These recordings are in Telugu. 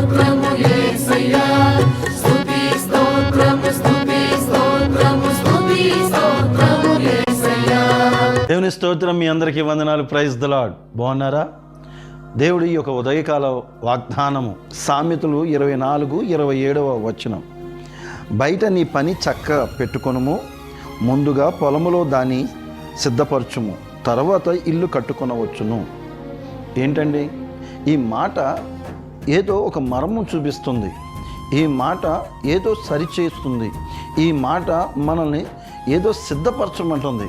స్తోత్రము యేసయ్యా స్తుతి స్తోత్రము స్తుతి స్తోత్రము స్తుతి స్తోత్రము యేసయ్యా. దేవుని స్తోత్రం. మీ అందరికీ వందనాలు. Praise the lord. బాగున్నారా? దేవుడి యొక్క ఉదయకాల వాగ్దానము సామెతలు 24:27 వచనం. బయట నీ పని చక్క పెట్టుకొనుము, ముందుగా పొలములో దాన్ని సిద్ధపరచుము, తర్వాత ఇల్లు కట్టుకొనవచ్చును. ఏంటండి ఈ మాట? ఏదో ఒక మర్మం చూపిస్తుంది. ఈ మాట ఏదో సరిచేస్తుంది. ఈ మాట మనల్ని ఏదో సిద్ధపరచమంటుంది.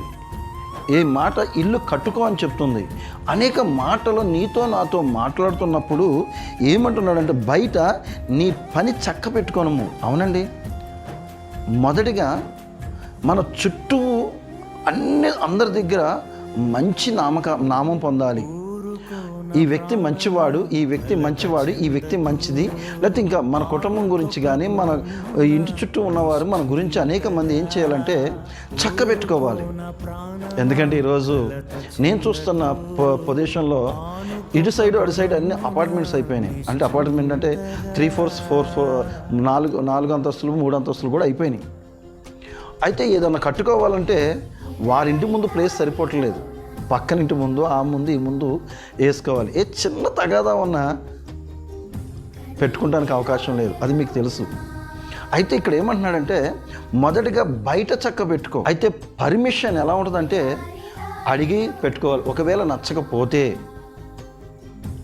ఈ మాట ఇల్లు కట్టుకో అని చెప్తుంది. అనేక మాటలు నీతో నాతో మాట్లాడుతున్నప్పుడు ఏమంటున్నాడంటే బయట నీ పని చక్క పెట్టుకోనము. అవునండి, మొదటిగా మన చుట్టూ అందరి దగ్గర మంచి నామం పొందాలి. ఈ వ్యక్తి మంచివాడు, ఈ వ్యక్తి మంచివాడు, ఈ వ్యక్తి మంచిది. లేకపోతే ఇంకా మన కుటుంబం గురించి కానీ మన ఇంటి చుట్టూ ఉన్నవారు మన గురించి అనేక మంది ఏం చేయాలంటే చక్క పెట్టుకోవాలి. ఎందుకంటే ఈరోజు నేను చూస్తున్న ప్రదేశంలో ఇటు సైడ్ అటు సైడ్ అన్ని అపార్ట్మెంట్స్ అయిపోయినాయి. అంటే అపార్ట్మెంట్ అంటే 3 floors 4 అంతస్తులు 3 అంతస్తులు కూడా అయిపోయినాయి. అయితే ఏదన్నా కట్టుకోవాలంటే వారింటి ముందు ప్లేస్ సరిపోవట్లేదు. పక్కనింటి ముందు ఆ ముందు ఈ ముందు వేసుకోవాలి. ఏ చిన్న తగాదా ఉన్నా పెట్టుకోవడానికి అవకాశం లేదు, అది మీకు తెలుసు. అయితే ఇక్కడ ఏమంటున్నాడంటే మొదటిగా బయట చక్క పెట్టుకో. అయితే పర్మిషన్ ఎలా ఉంటుందంటే అడిగి పెట్టుకోవాలి. ఒకవేళ నచ్చకపోతే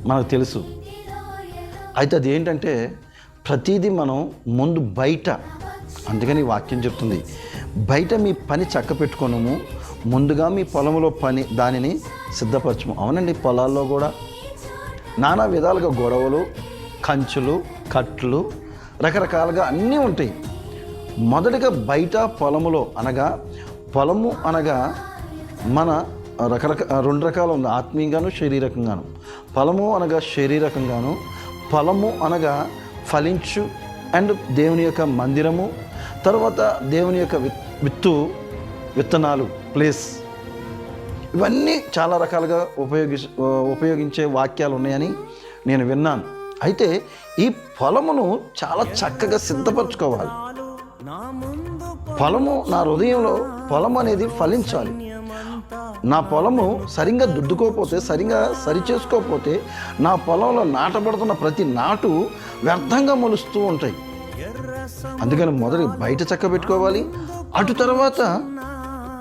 మనకు తెలుసు. అయితే అది ఏంటంటే ప్రతిదీ మనం ముందు బయట, అందుకని వాక్యం చెప్తుంది బయట మీ పని చక్క పెట్టుకోనము, ముందుగా మీ పొలంలో పని దానిని సిద్ధపరచము. అవునండి, పొలాల్లో కూడా నానా విధాలుగా గొడవలు, కంచులు, కట్లు, రకరకాలుగా అన్నీ ఉంటాయి. మొదటిగా బయట పొలములో అనగా పొలము అనగా మన రెండు రకాలు ఉంది, ఆత్మీయంగాను శారీరకంగాను. పొలము అనగా శారీరకంగాను, పొలము అనగా ఫలించు అండ్ దేవుని యొక్క మందిరము, తర్వాత దేవుని యొక్క విత్తనాలు ప్లేస్. ఇవన్నీ చాలా రకాలుగా ఉపయోగించే వాక్యాలు ఉన్నాయని నేను విన్నాను. అయితే ఈ పొలమును చాలా చక్కగా సిద్ధపరచుకోవాలి. పొలము నా హృదయంలో పొలం అనేది ఫలించాలి. నా పొలము సరిగ్గా దుద్దుకోకపోతే, సరిగ్గా సరిచేసుకోకపోతే నా పొలంలో నాటబడుతున్న ప్రతి నాటు వ్యర్థంగా మొలుస్తూ ఉంటాయి. అందుకని మొదటి బయట చక్క పెట్టుకోవాలి. అటు తర్వాత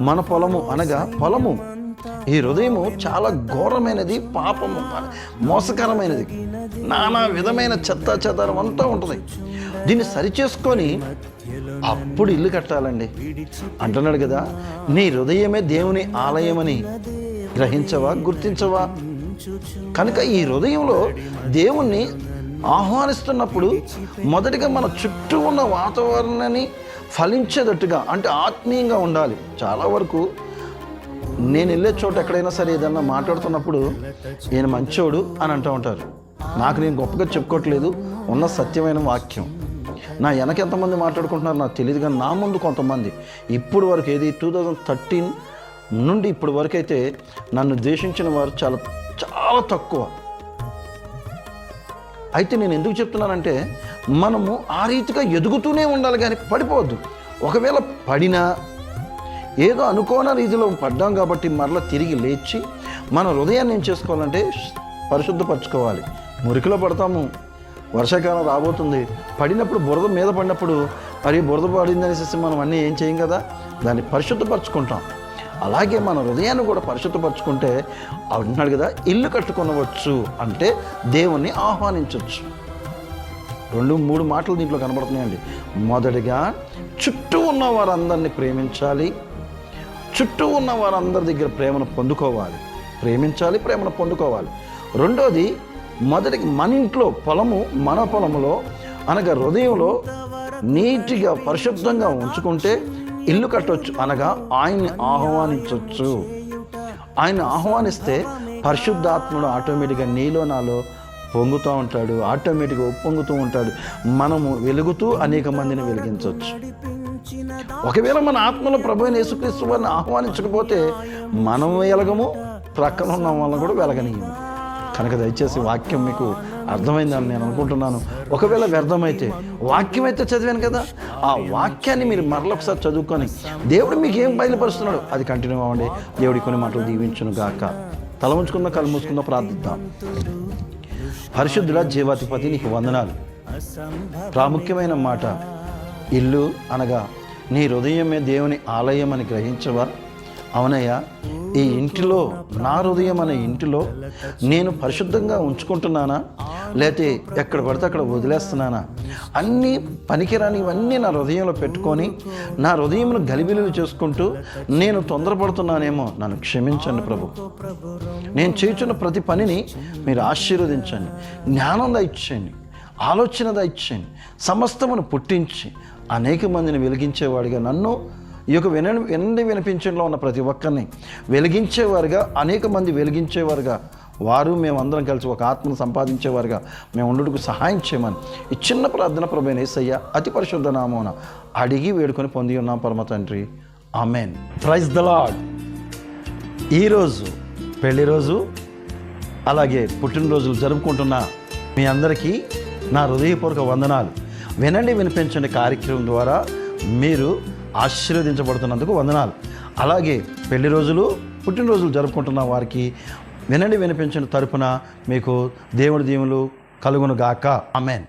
మన పొలము అనగా పొలము. ఈ హృదయము చాలా ఘోరమైనది, పాపము, మోసకరమైనది, నానా విధమైన చెత్త చెదారం అంతా ఉంటుంది. దీన్ని సరిచేసుకొని అప్పుడు ఇల్లు కట్టాలండి అంటున్నాడు కదా. నీ హృదయమే దేవుని ఆలయమని గ్రహించవా, గుర్తించవా? కనుక ఈ హృదయంలో దేవుణ్ణి ఆహ్వానిస్తున్నప్పుడు మొదటిగా మన చుట్టూ ఉన్న వాతావరణాన్ని ఫలించేటట్టుగా, అంటే ఆత్మీయంగా ఉండాలి. చాలా వరకు నేను వెళ్ళే చోట ఎక్కడైనా సరే ఏదన్నా మాట్లాడుతున్నప్పుడు ఈయన మంచోడు అని అంటూ ఉంటారు. నాకు నేను గొప్పగా చెప్పుకోవట్లేదు, ఉన్న సత్యమైన వాక్యం. నా వెనక ఎంతమంది మాట్లాడుకుంటున్నారు నాకు తెలియదు, కానీ నా ముందు కొంతమంది ఇప్పుడు వరకు 2013 నుండి ఇప్పుడు వరకు అయితే నన్ను ద్వేషించిన వారు చాలా చాలా తక్కువ. అయితే నేను ఎందుకు చెప్తున్నానంటే మనము ఆ రీతిగా ఎదుగుతూనే ఉండాలి, కానీ పడిపోవద్దు. ఒకవేళ పడినా ఏదో అనుకోని రీతిలో పడ్డాం కాబట్టి మరలా తిరిగి లేచి మన హృదయాన్ని ఏం చేసుకోవాలంటే పరిశుద్ధపరచుకోవాలి. మురికిలో పడతాము, వర్షాకాలం రాబోతుంది, పడినప్పుడు బురద మీద పడినప్పుడు మరి బురద పడిందనేసి మనం అన్నీ ఏం చేయం కదా, దాన్ని పరిశుద్ధపరచుకుంటాం. అలాగే మన హృదయాన్ని కూడా పరిశుద్ధపరచుకుంటే అంటున్నాడు కదా ఇల్లు కట్టుకొనవచ్చు, అంటే దేవుణ్ణి ఆహ్వానించవచ్చు. 2-3 మాటలు దీంట్లో కనబడుతున్నాయండి. మొదటిగా చుట్టూ ఉన్న వారందరినీ ప్రేమించాలి, చుట్టూ ఉన్న వారందరి దగ్గర ప్రేమను పొందుకోవాలి, ప్రేమించాలి, ప్రేమను పొందుకోవాలి. రెండోది మొదటికి మన ఇంట్లో పొలము, మన పొలములో అనగా హృదయంలో నీట్గా పరిశుద్ధంగా ఉంచుకుంటే ఇల్లు కట్టవచ్చు, అనగా ఆయన్ని ఆహ్వానించవచ్చు. ఆయన్ని ఆహ్వానిస్తే పరిశుద్ధాత్ముడు ఆటోమేటిక్గా నీలో నాలో పొంగుతూ ఉంటాడు, ఆటోమేటిక్గా ఉప్పొంగుతూ ఉంటాడు. మనము వెలుగుతూ అనేక మందిని వెలిగించవచ్చు. ఒకవేళ మన ఆత్మలో ప్రభువైన యేసుక్రీస్తు వారిని ఆహ్వానించకపోతే మనం వెలగము, ప్రక్కన ఉన్న వాళ్ళని కూడా వెలగనీయము. కనుక దయచేసి వాక్యం మీకు అర్థమైందని నేను అనుకుంటున్నాను. ఒకవేళ వ్యర్థమైతే వాక్యం అయితే చదివాను కదా, ఆ వాక్యాన్ని మీరు మరొకసారి చదువుకొని దేవుడు మీకు ఏం బయలుపరుస్తున్నాడు అది కంటిన్యూ అవ్వండి. దేవుడి కొన్ని మాటలు దీవించును గాక. తల ఉంచుకున్న కళ్ళు మూసుకున్న ప్రార్థిద్దాం. పరిశుద్ధుల జీవాధిపతి నీకు వందనాలు. ప్రాముఖ్యమైన మాట, ఇల్లు అనగా నీ హృదయమే దేవుని ఆలయం అని గ్రహించవా? అవునయ్యా, ఈ ఇంటిలో, నా హృదయం అనే ఇంటిలో నేను పరిశుద్ధంగా ఉంచుకుంటున్నానా, లేకపోతే ఎక్కడ పడితే అక్కడ వదిలేస్తున్నానా? అన్నీ పనికిరానివన్నీ నా హృదయంలో పెట్టుకొని నా హృదయంను గలిబిలిలు చేసుకుంటూ నేను తొందరపడుతున్నానేమో, నన్ను క్షమించండి ప్రభు. నేను చేస్తున్న ప్రతి పనిని మీరు ఆశీర్వదించండి, జ్ఞానం దయచేయండి, ఆలోచన దయచేయండి, సమస్తమును పుట్టించి అనేక మందిని వెలిగించేవాడిగా నన్ను, ఈ యొక్క వినిపించడంలో ఉన్న ప్రతి ఒక్కరిని వెలిగించేవారుగా, అనేక మంది వెలిగించేవారుగా, వారు మేమందరం కలిసి ఒక ఆత్మను సంపాదించేవారుగా మేము ఉండటకు సహాయం చేయమని ఈ చిన్న ప్రార్థన ప్రభువైన యేసయ్య అతి పరిశుద్ధ నామమున అడిగి వేడుకొని పొంది ఉన్నాం పరమ తండ్రి. ఆమెన్. Praise the lord. ఈరోజు పెళ్లి రోజు అలాగే పుట్టినరోజులు జరుపుకుంటున్న మీ అందరికీ నా హృదయపూర్వక వందనాలు. వినండి వినిపించండి కార్యక్రమం ద్వారా మీరు ఆశీర్వదించబడుతున్నందుకు వందనాలు. అలాగే పెళ్లి రోజులు, పుట్టినరోజులు జరుపుకుంటున్న వారికి వినండి వినిపించిన తరపున మీకు దేవుడి దీవులు కలుగును గాక. ఆమెన్.